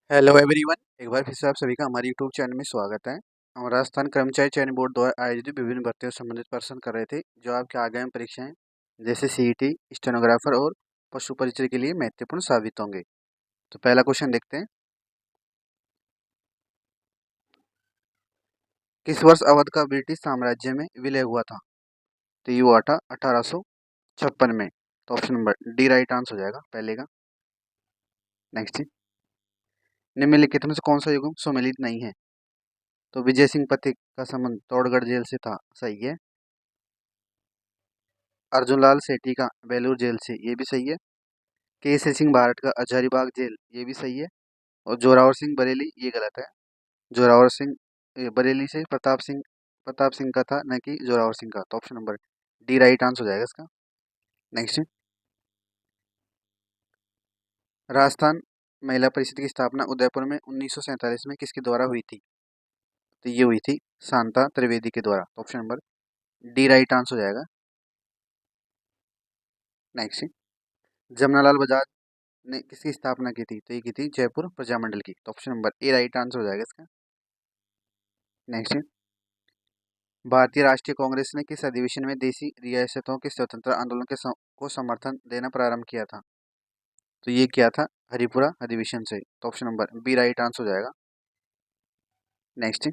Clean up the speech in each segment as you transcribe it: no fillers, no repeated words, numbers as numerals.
Hello everyone, एक बार फिर से आप सभी का हमारे यूट्यूब चैनल में स्वागत है। हम राजस्थान कर्मचारी चयन बोर्ड द्वारा आयोजित विभिन्न भर्तियों से संबंधित प्रश्न कर रहे थे जो आपके आगामी परीक्षाएं जैसे सीईटी, स्टेनोग्राफर और पशु परिचय के लिए महत्वपूर्ण साबित होंगे। तो पहला क्वेश्चन देखते हैं। किस वर्ष अवध का ब्रिटिश साम्राज्य में विलय हुआ था? तो ये हुआ था 1856 में। तो option number D right answer हो जाएगा पहले का। नेक्स्ट, निम्नलिखित में से कौन सा युग्म सुमेलित नहीं है? तो विजय सिंह पथिक का संबंध तोड़गढ़ जेल से था, सही है। अर्जुन लाल सेठी का बेलूर जेल से, ये भी सही है। केसरी सिंह भारत का हजारीबाग जेल, ये भी सही है। और जोरावर सिंह बरेली, ये गलत है। जोरावर सिंह बरेली से प्रताप सिंह का था, न कि जोरावर सिंह का। तो option number D right answer हो जाएगा इसका। नेक्स्ट, राजस्थान महिला परिषद की स्थापना उदयपुर में 1947 में किसके द्वारा हुई थी? तो ये हुई थी शांता त्रिवेदी के द्वारा। तो option number D right answer हो जाएगा। नेक्स्ट, जमनालाल बजाज ने किसकी स्थापना की थी? तो ये की थी जयपुर प्रजामंडल की। तो option number A right answer हो जाएगा इसका। नेक्स्ट, भारतीय राष्ट्रीय कांग्रेस ने किस अधिवेशन में देशी रियासतों के स्वतंत्रता आंदोलन को समर्थन देना प्रारंभ किया था? तो ये किया था हरिपुरा अधिवेशन से। तो option number B right answer हो जाएगा। नेक्स्ट,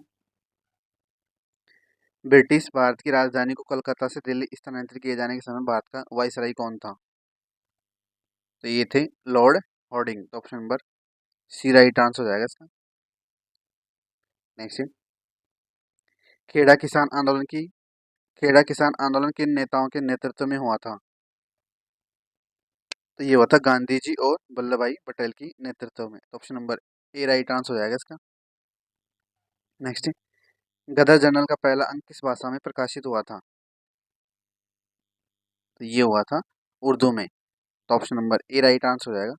ब्रिटिश भारत की राजधानी को कोलकाता से दिल्ली स्थानांतरित किए जाने के समय भारत का वायसराय कौन था? तो ये थे लॉर्ड हॉर्डिंग। तो option number C right answer हो जाएगा इसका। नेक्स्ट, खेड़ा किसान आंदोलन की खेड़ा किसान आंदोलन किन नेताओं के नेतृत्व में हुआ था? तो ये हुआ था गांधी जी और वल्लभ भाई पटेल की नेतृत्व में। तो option number A right answer हो जाएगा इसका। नेक्स्ट, गदर जर्नल का पहला अंक किस भाषा में प्रकाशित हुआ था? तो ये हुआ था उर्दू में। तो option number A right answer हो जाएगा।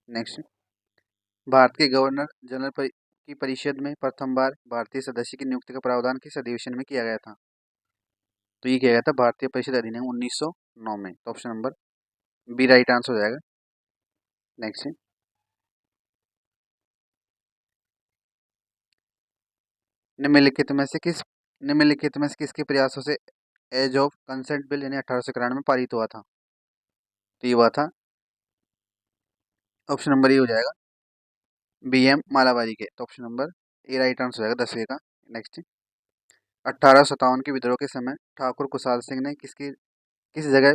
नेक्स्ट, भारत के गवर्नर जनरल की परिषद में प्रथम बार भारतीय सदस्य की नियुक्ति का प्रावधान किस अधिवेशन में किया गया था? तो ये किया गया था भारतीय परिषद अधिनियम 1909 में। तो option number B right answer हो जाएगा। नेक्स्ट, निम्नलिखित में से किस निम्नलिखित में से किसके प्रयासों से एज ऑफ कंसेंट बिल यानी 1891 में पारित हुआ था? तो ये हुआ था ऑप्शन नंबर ए हो जाएगा बी एम मालाबारी के। तो option number A right answer हो जाएगा 10वें का। नेक्स्ट, 1857 के विद्रोह के समय ठाकुर कुशाल सिंह ने किस जगह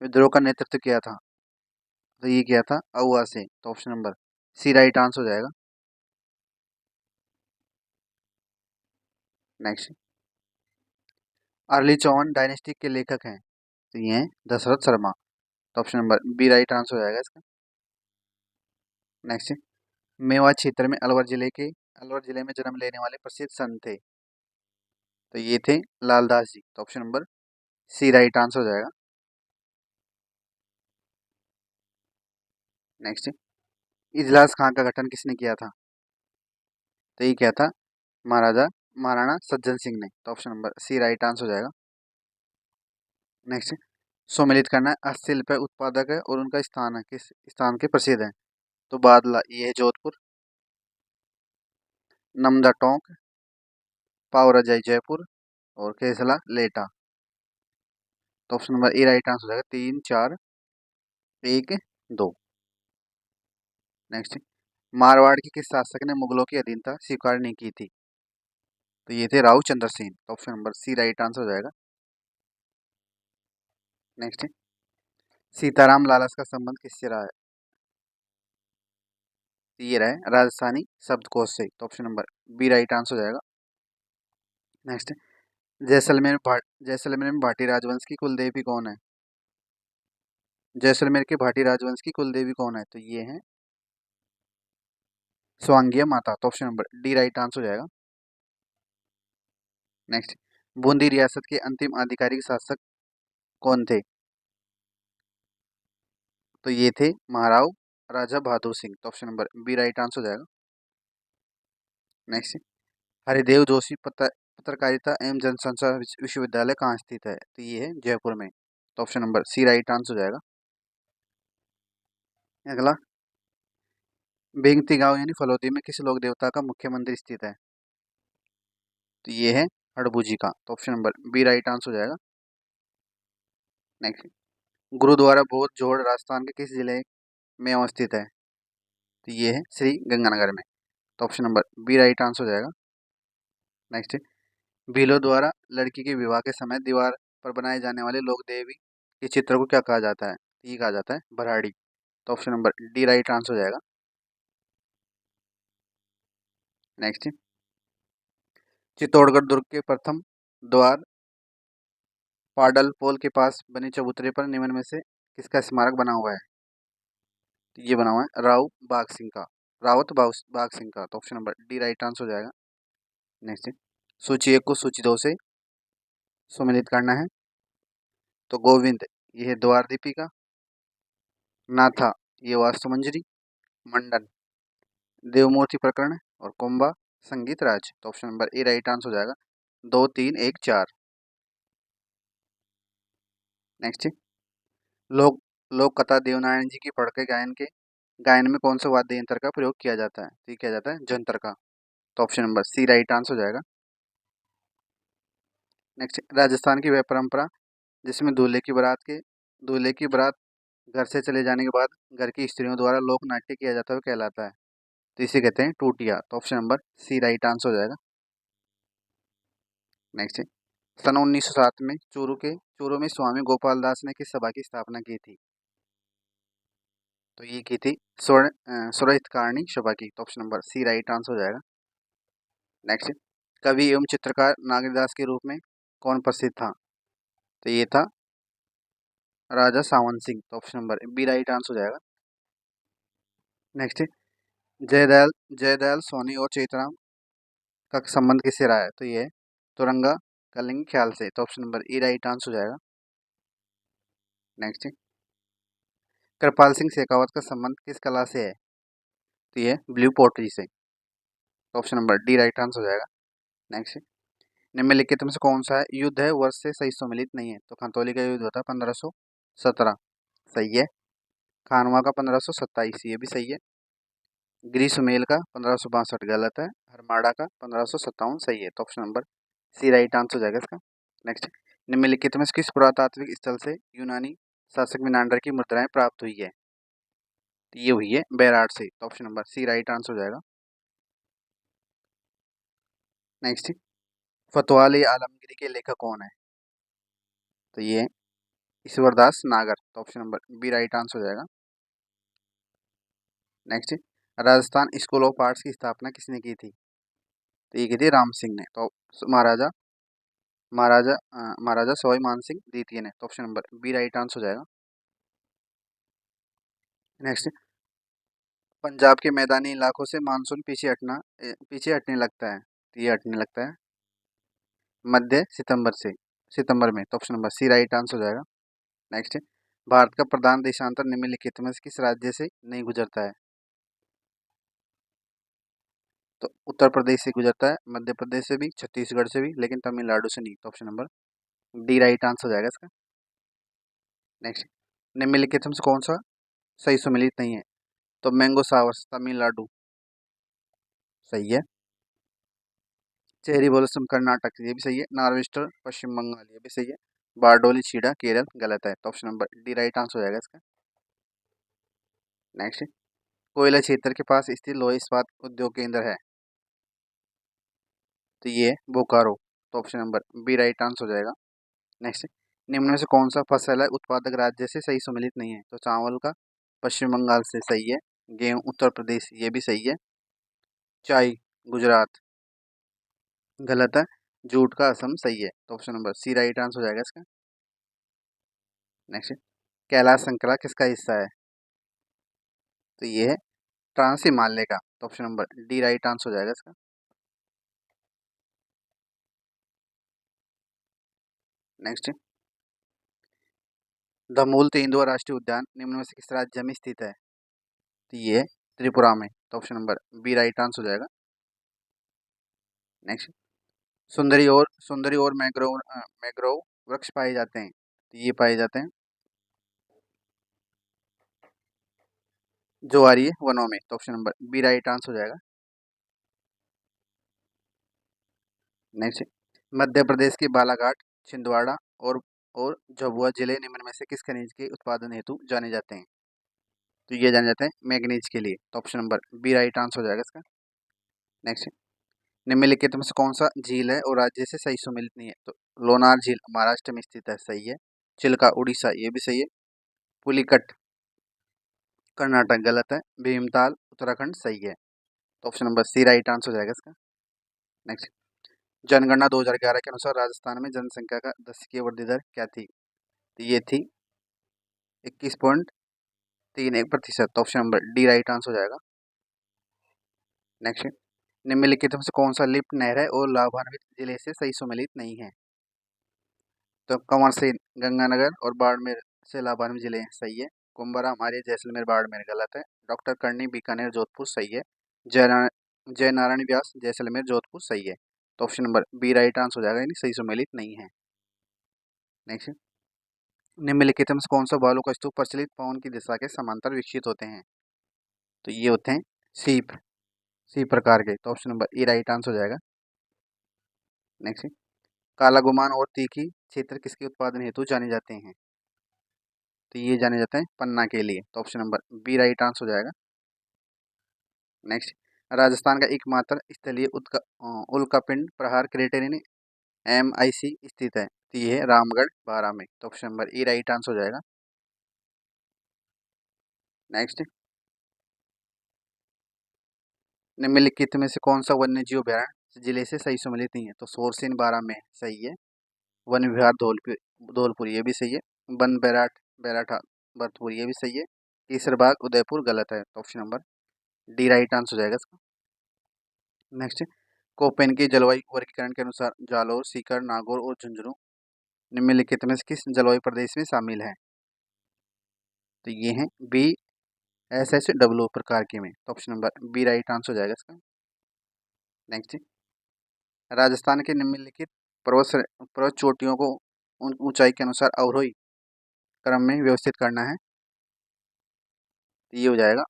विद्रोह का नेतृत्व किया था? तो ये किया था अहुआ से। तो option number C right answer हो जाएगा। नेक्स्ट, अर्ली चौहान डायनेस्टी के लेखक हैं? तो ये हैं दशरथ शर्मा। तो option number B right answer हो जाएगा इसका। नेक्स्ट, मेवात क्षेत्र में अलवर जिले में जन्म लेने वाले प्रसिद्ध संत थे? तो ये थे लालदास जी। तो option number C right answer हो जाएगा। नेक्स्ट, इजलास खां का गठन किसने किया था? तो ये क्या था महाराजा महाराणा सज्जन सिंह ने। तो option number C right answer हो जाएगा। नेक्स्ट, सम्मिलित करना हस्तशिल्प उत्पादक है और उनका स्थान है किस स्थान के प्रसिद्ध है? तो बादला, ये है जोधपुर। नमदा टोंक, पावरजाई जयपुर और केसला लेटा। तो option number A right answer हो जाएगा। 3, 4, 1, 2। नेक्स्ट, मारवाड़ के किस शासक ने मुगलों की अधीनता स्वीकार नहीं की थी? तो ये थे राव चंद्र सेन। तो option number C right answer हो जाएगा। नेक्स्ट, सीताराम लालस का संबंध किससे रहा है? तो ये रहा है राजस्थानी शब्दकोश से। तो option number B right answer हो जाएगा। नेक्स्ट, जैसलमेर में भाटी राजवंश की कुल देवी कौन है? जैसलमेर के भाटी राजवंश की कुल देवी कौन है? तो ये है स्वांगिया माता। तो option number D right answer हो जाएगा। नेक्स्ट, बूंदी रियासत के अंतिम आधिकारिक शासक कौन थे? तो ये थे महाराव राजा बहादुर सिंह। तो option number B right answer हो जाएगा। नेक्स्ट, हरिदेव जोशी पत्रकारिता एवं जनसंचार विश्वविद्यालय कहाँ स्थित है? तो ये है जयपुर में। तो option number C right answer हो जाएगा। अगला, बेंगती गांव यानी फलोदी में किस लोक देवता का मुख्य मंदिर स्थित है? तो ये है हड़बूजी का। तो option number B right answer हो जाएगा। नेक्स्ट, गुरुद्वारा बोध जोड़ राजस्थान के किस जिले में अवस्थित है? तो ये है श्री गंगानगर में। तो option number B right answer हो जाएगा। नेक्स्ट, भीलों द्वारा लड़की के विवाह के समय दीवार पर बनाए जाने वाले लोक देवी के चित्र को क्या कहा जाता है? ये कहा जाता है भराड़ी। तो option number D right answer हो जाएगा। नेक्स्ट, चित्तौड़गढ़ दुर्ग के प्रथम द्वार पाडल पोल के पास बने चबूतरे पर निम्न में से किसका स्मारक बना हुआ है? तो ये बना हुआ है रावत बाग सिंह का। तो option number D right answer हो जाएगा। नेक्स्ट, सूची एक को सूची दो से सुमेलित करना है। तो गोविंद ये है द्वार दीपिका, नाथा ये वास्तुमंजरी, मंडन देवमूर्ति प्रकरण और कुंभा संगीत राज। तो option number A right answer हो जाएगा। 2 3 1 4। नेक्स्ट, लोक लोक कथा देवनारायण जी की पढ़ के गायन में कौन से वाद्य यंत्र का प्रयोग किया जाता है? तो ये किया जाता है जंत्र का। तो option number C right answer हो जाएगा। नेक्स्ट, राजस्थान की वह परंपरा जिसमें दूल्हे की बारात घर से चले जाने के बाद घर की स्त्रियों द्वारा लोक नाट्य किया जाता है वो कहलाता है? तो इसे कहते हैं टूटिया। तो option number C right answer हो जाएगा। नेक्स्ट, सन 1907 में चूरू में स्वामी गोपाल दास ने किस सभा की स्थापना की थी? तो ये की थी स्वरहितकारणी सभा की। तो option number C right answer हो जाएगा। नेक्स्ट, कवि एवं चित्रकार नागरदास के रूप में कौन प्रसिद्ध था? तो ये था राजा सावन सिंह। तो option number B right answer हो जाएगा। नेक्स्ट, जयदयाल जयदयाल सोनी और चेतराम का संबंध किससे रहा है? तो ये है तुरंगा कलिंग ख्याल से। तो ऑप्शन नंबर ई राइट आंसर हो जाएगा। नेक्स्ट, कृपाल सिंह शेखावत का संबंध किस कला से है? तो ये ब्लू पोट्री से। तो option number D right answer हो जाएगा। नेक्स्ट, निम्नलिखित में से कौन सा युद्ध है वर्ष से सही सम्मिलित नहीं है? तो खंतौली का युद्ध होता है 1517, सही है। खानवा का 1527, ये भी सही है। ग्रीष्मेल का 1562, गलत है। हरमाड़ा का 1557, सही है। तो option number C right answer हो जाएगा इसका। नेक्स्ट, निम्नलिखित में से किस पुरातात्विक स्थल से यूनानी शासक मिनांडर की मुद्राएं प्राप्त हुई है? तो ये हुई है बेराट से। तो option number C right answer हो जाएगा। नेक्स्ट, फतवाल आलमगीरी के लेखक कौन है? तो ये ईश्वरदास नागर। तो option number B right answer हो जाएगा। Next, Rajasthan school of arts की स्थापना किसने की थी? तो ये की थी राम सिंह ने। तो महाराजा महाराजा महाराजा सवाई मानसिंह द्वितीय ने। तो option number B right answer हो जाएगा। नेक्स्ट, पंजाब के मैदानी इलाकों से मानसून पीछे हटने लगता है। तो ये हटने लगता है मध्य सितंबर में। तो option number C right answer हो जाएगा। नेक्स्ट, भारत का प्रधान देशांतर निम्नलिखित में से किस राज्य से नहीं गुजरता है? तो उत्तर प्रदेश से गुजरता है, मध्य प्रदेश से भी, छत्तीसगढ़ से भी, लेकिन तमिलनाडु से नहीं। तो option number D right answer हो जाएगा इसका। नेक्स्ट, निम्नलिखित में से कौन सा सही सुमेलित नहीं है? तो मैंगो सावर्स तमिलनाडु, सही है। चेरी ब्लॉसम कर्नाटक, ये भी सही है। नार्वेस्टर पश्चिम बंगाल, ये भी सही है। बारडोली छीड़ा केरल, गलत है। तो option number D right answer हो जाएगा इसका। नेक्स्ट, कोयला क्षेत्र के पास स्थित लोह इस्पात उद्योग केंद्र है। तो ये बोकारो। तो option number B right answer हो जाएगा। नेक्स्ट, निम्न में से कौन सा फसल है उत्पादक राज्य से सही सम्मिलित नहीं है? तो चावल का पश्चिम बंगाल से, सही है। गेहूं उत्तर प्रदेश, ये भी सही है। चाय गुजरात, गलत है। जूट का असम, सही है। तो option number C right answer हो जाएगा इसका। नेक्स्ट, कैलाश श्रृंखला किसका हिस्सा है? तो ये है ट्रांस हिमालय का। तो option number D right answer हो जाएगा इसका। नेक्स्ट, धमूल तेंदुआ राष्ट्रीय उद्यान निम्न में से किस राज्य में स्थित है? तो ये है त्रिपुरा में। तो option number B right answer हो जाएगा। नेक्स्ट, सुंदरी और मैग्रोव वृक्ष पाए जाते हैं। तो ये पाए जाते हैं ज्वारीय वनों में। तो option number B right answer हो जाएगा। नेक्स्ट, मध्य प्रदेश के बालाघाट, छिंदवाड़ा और झाबुआ जिले निम्न में से किस खनिज के उत्पादन हेतु जाने जाते हैं? तो ये जाने जाते हैं मैग्नीज के लिए। तो option number B right answer हो जाएगा इसका। नेक्स्ट, निम्नलिखित में से कौन सा झील है और राज्य से सही सुमेलित नहीं है? तो लोनार झील महाराष्ट्र में स्थित है, सही है। चिल्का उड़ीसा, ये भी सही है। पुलिकट कर्नाटक, गलत है। भीमताल उत्तराखंड, सही है। तो option number C right answer हो जाएगा इसका। नेक्स्ट, जनगणना 2011 के अनुसार राजस्थान में जनसंख्या का दशकीय वृद्धि दर क्या थी? तो ये थी 21.31%। तो option number D right answer हो जाएगा। नेक्स्ट, निम्नलिखित में से कौन सा लिफ्ट नहर है और लाभान्वित जिले से सही सुमेलित नहीं है? तो कंवर से गंगानगर और बाड़मेर से लाभान्वित जिले हैं, सही है। कुंभरा हमारे जैसलमेर बाड़मेर, गलत है। डॉक्टर करनी बीकानेर जोधपुर, सही है। जय नारायण व्यास जैसलमेर जोधपुर, सही है। तो option number B right answer हो जाएगा, यानी सही सुमेलित नहीं है। नेक्स्ट, निम्नलिखित में से कौन सा बालू का स्तूप प्रचलित पवन की दिशा के समांतर विकसित होते हैं? तो ये होते हैं सीप, सी प्रकार के। तो option number A right answer हो जाएगा। नेक्स्ट, काला गुमान और तीखी क्षेत्र किसके उत्पादन हेतु जाने जाते हैं? तो ये जाने जाते हैं पन्ना के लिए। तो option number B right answer हो जाएगा। नेक्स्ट, राजस्थान का एकमात्र स्थलीय उल्कापिंड प्रहार क्रेटर यानी MIC स्थित है, तो ये है रामगढ़ बारा में। तो option number A right answer हो जाएगा। नेक्स्ट, निम्नलिखित में से कौन सा वन्य जीव अभयारण्य जिले से सही सम्मिलित नहीं है? तो सोरसिन बारा में, सही है। वन विहार धौलपुर, धौलपुर ये भी सही है। वन बैराट बैराठा भरतपुर, ये भी सही है। केसरबाग उदयपुर, गलत है। तो option number D right answer हो जाएगा इसका। नेक्स्ट, कोपेन के जलवायु वर्गीकरण के अनुसार जालोर, सीकर, नागौर और झुंझुनू निम्नलिखित में से किस जलवायु प्रदेश में शामिल है? तो ये हैं BSSW प्रकार के में। तो option number B right answer हो जाएगा इसका। नेक्स्ट, राजस्थान के निम्नलिखित पर्वत चोटियों को ऊंचाई के अनुसार अवरोही क्रम में व्यवस्थित करना है। तो ये हो जाएगा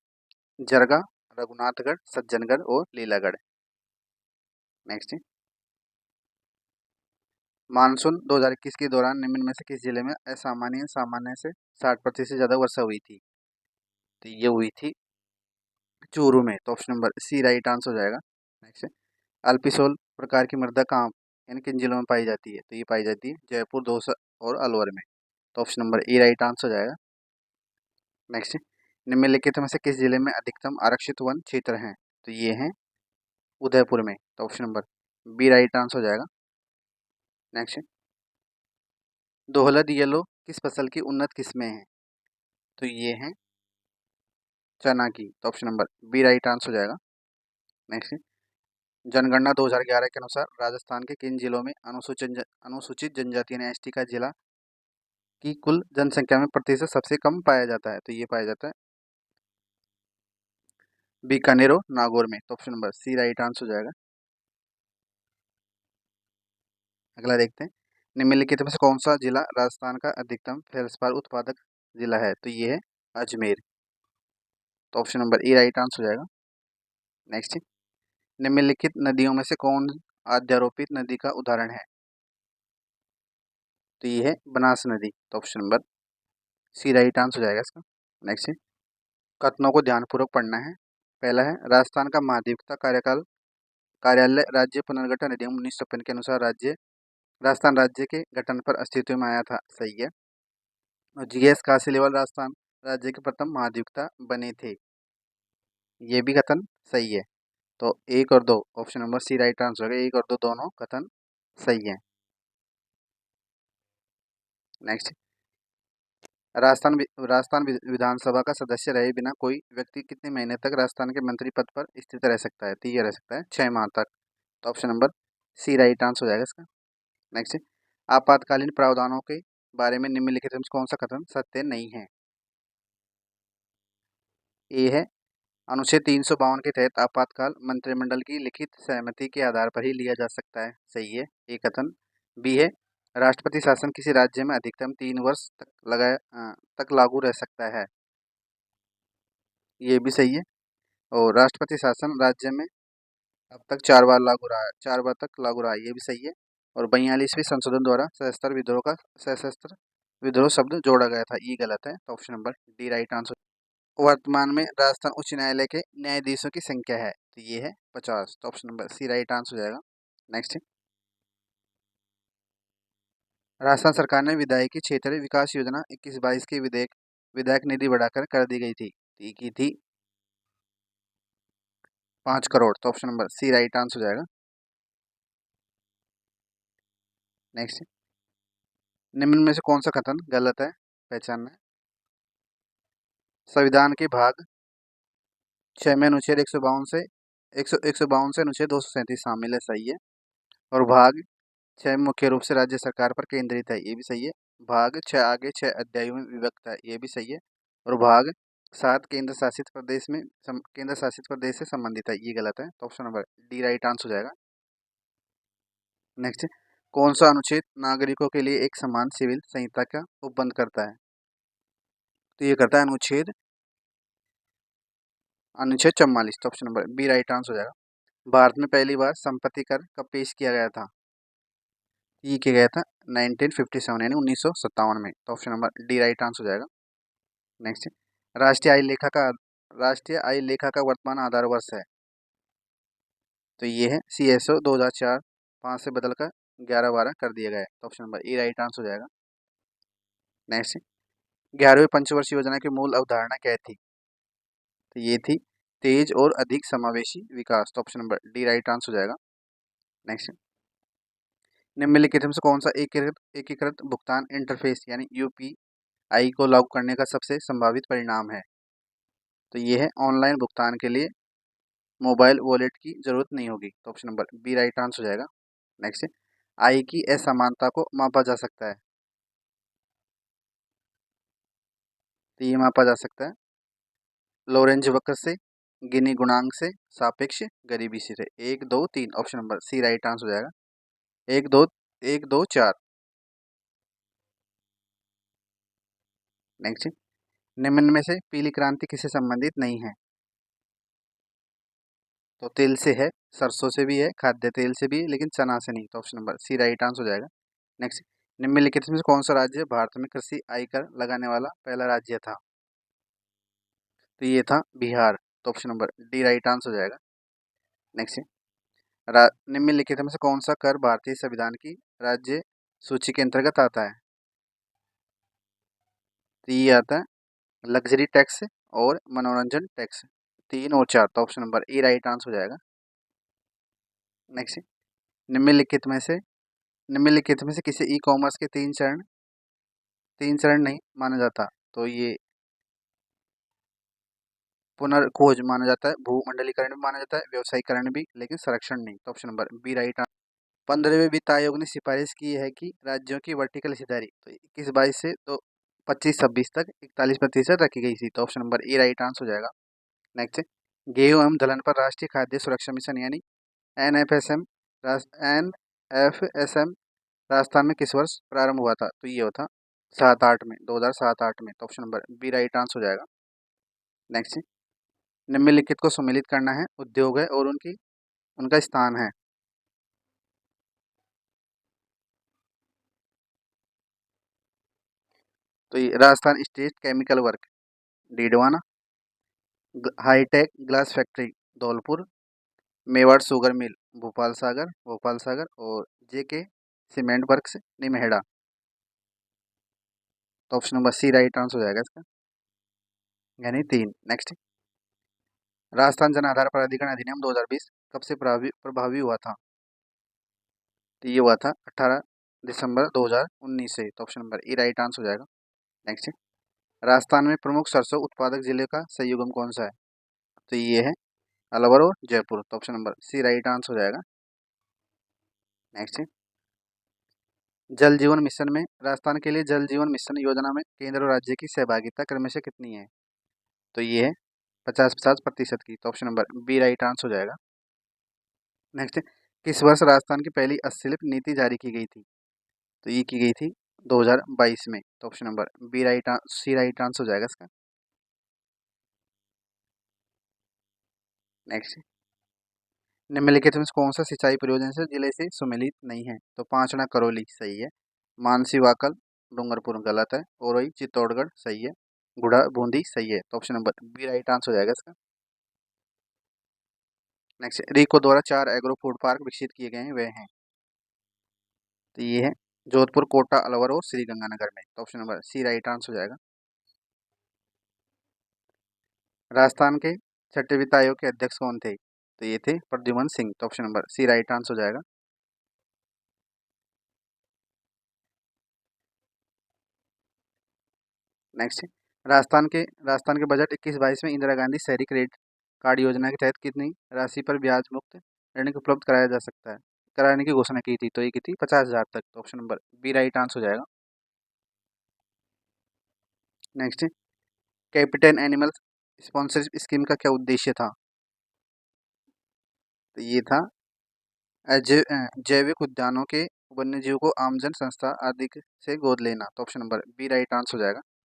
जरगा, रघुनाथगढ़, सज्जनगढ़ और लीलागढ़। नेक्स्ट, मानसून 2021 के दौरान निम्न में से किस जिले में असामान्य सामान्य से 60% से ज़्यादा वर्षा हुई थी? तो ये हुई थी चूरू में। तो option number C right answer हो जाएगा। नेक्स्ट, अल्पिसोल प्रकार की मृदा कहाँ यानी किन जिलों में पाई जाती है? तो ये पाई जाती है जयपुर, दौसा और अलवर में। तो option number A right answer हो जाएगा। नेक्स्ट, निम्नलिखित में से किस जिले में अधिकतम आरक्षित वन क्षेत्र हैं? तो ये हैं उदयपुर में। तो option number B right answer हो जाएगा। नेक्स्ट, दोहलद येलो किस फसल की उन्नत किस्में हैं? तो ये हैं चना की। तो option number B right answer हो जाएगा। नेक्स्ट, जनगणना 2011 के अनुसार राजस्थान के किन जिलों में अनुसूचित जनजाति यानी ST का जिला की कुल जनसंख्या में प्रतिशत सबसे कम पाया जाता है? तो ये पाया जाता है बीकानेर और नागौर में। तो option number C right answer हो जाएगा। अगला देखते हैं, निम्नलिखित में से कौन सा जिला राजस्थान का अधिकतम फेल्सपार उत्पादक जिला है? तो ये है अजमेर। तो option number A right answer हो जाएगा। नेक्स्ट, निम्नलिखित नदियों में से कौन अध्यारोपित नदी का उदाहरण है? तो ये है बनास नदी। तो option number C right answer हो जाएगा इसका। नेक्स्ट, कथनों को ध्यानपूर्वक पढ़ना है। पहला है, राजस्थान का महाधिवक्ता कार्यालय राज्य पुनर्गठन अधिनियम 1956 के अनुसार राजस्थान राज्य के गठन पर अस्तित्व में आया था, सही है। और GS काशीलीवाल राजस्थान राज्य के प्रथम महाधिवक्ता बने थे, ये भी कथन सही है। तो एक और दो, option number C right answer होगा। एक और दो दोनों कथन सही है। नेक्स्ट, विधानसभा का सदस्य रहे बिना कोई व्यक्ति कितने महीने तक राजस्थान के मंत्री पद पर स्थित रह सकता है? तो ये रह सकता है 6 माह तक। तो option number C right answer हो जाएगा इसका। नेक्स्ट, आपातकालीन प्रावधानों के बारे में निम्नलिखित में से कौन सा कथन सत्य नहीं है? ए है, अनुच्छेद 352 के तहत आपातकाल मंत्रिमंडल की लिखित सहमति के आधार पर ही लिया जा सकता है, सही है ये कथन। बी है, राष्ट्रपति शासन किसी राज्य में अधिकतम 3 वर्ष तक लागू रह सकता है। ये भी सही है। और राष्ट्रपति शासन राज्य में अब तक 4 बार लागू रहा है, 4 बार तक लागू रहा है, ये भी सही है। और 42वीं संशोधन द्वारा सशस्त्र विद्रोह शब्द जोड़ा गया था, ये गलत है, तो option number D right answer. वर्तमान में राजस्थान उच्च न्यायालय के न्यायाधीशों की संख्या है, तो ये है 50, तो option number C right answer हो जाएगा। नेक्स्ट, राजस्थान सरकार ने विधायकी क्षेत्र विकास योजना 21-22 की विधायक निधि बढ़ाकर कर दी गई थी, तो ये की थी 5 करोड़, तो option number C right answer हो जाएगा। नेक्स्ट, निम्न में से कौन सा कथन गलत है, पहचानना है। संविधान के भाग 6 में अनुच्छेद 152 से 152 से अनुच्छेद 237 शामिल है, सही है। और भाग 6 मुख्य रूप से राज्य सरकार पर केंद्रित है, ये भी सही है। भाग 6 आगे 6 अध्यायों में विभक्त है, ये भी सही है। और भाग 7 केंद्र शासित प्रदेश से संबंधित है, ये गलत है, तो option number D right answer हो जाएगा। नेक्स्ट, कौन सा अनुच्छेद नागरिकों के लिए एक समान सिविल संहिता का उपबंध करता है, तो ये करता है अनुच्छेद 44, तो option number B right answer हो जाएगा। भारत में पहली बार संपत्ति कर कब पेश किया गया था, ये किया गया था 1957 यानी 1957 में, तो option number D right answer हो जाएगा। नेक्स्ट, राष्ट्रीय आय लेखा का वर्तमान आधार वर्ष है, तो ये है CSO 2004-5 से बदलकर 11-12 कर दिया गया है, तो option number A right answer हो जाएगा। नेक्स्ट, 11वीं पंचवर्षीय योजना की मूल अवधारणा क्या थी, तो ये थी तेज और अधिक समावेशी विकास, तो option number D right answer हो जाएगा। नेक्स्ट, निम्नलिखित में से कौन सा एकीकृत भुगतान इंटरफेस यानी UPI को लागू करने का सबसे संभावित परिणाम है, तो ये है ऑनलाइन भुगतान के लिए मोबाइल वॉलेट की जरूरत नहीं होगी, तो option number B right answer हो जाएगा। नेक्स्ट, आई की असमानता को मापा जा सकता है, तो ये मापा जा सकता है लोरेंज वक्र से, गिनी गुणांक से, सापेक्ष गरीबी से। 1 2 3, option number C right answer हो जाएगा। 1 2 नेक्स्ट, निम्न में से पीली क्रांति किससे संबंधित नहीं है, तो तिल से है, सरसों से भी है, खाद्य तेल से भी है, लेकिन चना से नहीं, तो option number C right answer हो जाएगा। नेक्स्ट, निम्नलिखित में से कौन सा राज्य भारत में कृषि आयकर लगाने वाला पहला राज्य था, तो ये था बिहार, तो option number D right answer हो जाएगा। नेक्स्ट, निम्नलिखित में से कौन सा कर भारतीय संविधान की राज्य सूची के अंतर्गत आता है, तो ये आता है लग्जरी टैक्स और मनोरंजन टैक्स, 3 और 4, तो option number A right answer हो जाएगा। नेक्स्ट, निम्नलिखित में से निम्नलिखित में से किसी ई कॉमर्स के 3 चरण नहीं माना जाता, तो ये पुनर्खोज माना जाता है, भूमंडलीकरण भी माना जाता है, व्यवसायीकरण भी, लेकिन संरक्षण नहीं, तो ऑप्शन नंबर बी राइट। 15वें वित्त आयोग ने सिफारिश की है कि राज्यों की वर्टिकल हिस्सेदारी तो 21-22 से तो 25-26 तक 41% रखी गई थी, तो option number A right answer हो जाएगा। नेक्स्ट, गेहूं एवं दलहन पर राष्ट्रीय खाद्य सुरक्षा मिशन यानी NFSM NFSM राजस्थान में किस वर्ष प्रारंभ हुआ था, तो ये होता 7-8 में, 2007-8 में, तो option number B right answer हो जाएगा। नेक्स्ट, निम्नलिखित को सम्मिलित करना है, उद्योग है और उनका स्थान है, तो ये Rajasthan state chemical work Didwana, hi tech glass factory Dholpur, Mewar sugar mill Bhopal Sagar और JK सीमेंट वर्क्स निमहेड़ा, तो option number C right answer हो जाएगा इसका, यानी 3। नेक्स्ट, राजस्थान जन आधार प्राधिकरण अधिनियम 2020 कब से प्रभावी हुआ था, तो ये हुआ था 18 दिसंबर 2019 से, तो ऑप्शन नंबर ई राइट आंसर हो जाएगा। नेक्स्ट, राजस्थान में प्रमुख सरसों उत्पादक जिले का संयुगम कौन सा है, तो ये है अलवर और जयपुर, तो option number C right answer हो जाएगा। नेक्स्ट, जल जीवन मिशन में राजस्थान के लिए जल जीवन मिशन योजना में केंद्र और राज्य की सहभागिता क्रमशः कितनी है, तो ये है 50-50% की, तो option number B right answer हो जाएगा। नेक्स्ट, किस वर्ष राजस्थान की पहली अस्लिप नीति जारी की गई थी, तो ये की गई थी 2022 में, तो option number C right answer हो जाएगा इसका। नेक्स्ट, निम्नलिखित में से कौन सा सिंचाई परियोजना से जिले से सम्मिलित नहीं है? तो पांचना करौली सही है, मानसी वाकल डूंगरपुर गलत है, औरई चित्तौड़गढ़ सही है, गुड़ा बूंदी सही है। तो option number B right answer हो जाएगा इसका। नेक्स्ट, रिको द्वारा 4 एग्रो फूड पार्क विकसित किए गए हैं, वे हैं। तो ये है जोधपुर, कोटा, अलवर और श्रीगंगानगर में। तो option number C right answer हो जाएगा। राजस्थान के छठे वित्त आयोग के अध्यक्ष कौन थे? तो ये थे प्रद्युमन सिंह। तो option number C right answer हो जाएगा। नेक्स्ट, राजस्थान के बजट 21-22 में इंदिरा गांधी शहरी क्रेडिट कार्ड योजना के तहत कितनी राशि पर ब्याज मुक्त ऋण उपलब्ध कराया जा सकता है, कराने की घोषणा की थी? तो ये की थी 50,000 तक। तो option number B right answer हो जाएगा। Next, captive animal sponsorship scheme का क्या उद्देश्य था? तो ये था जैविक उद्यानों के वन्यजीव को आमजन संस्था आदि से गोद लेना। तो option number B right answer हो जाएगा।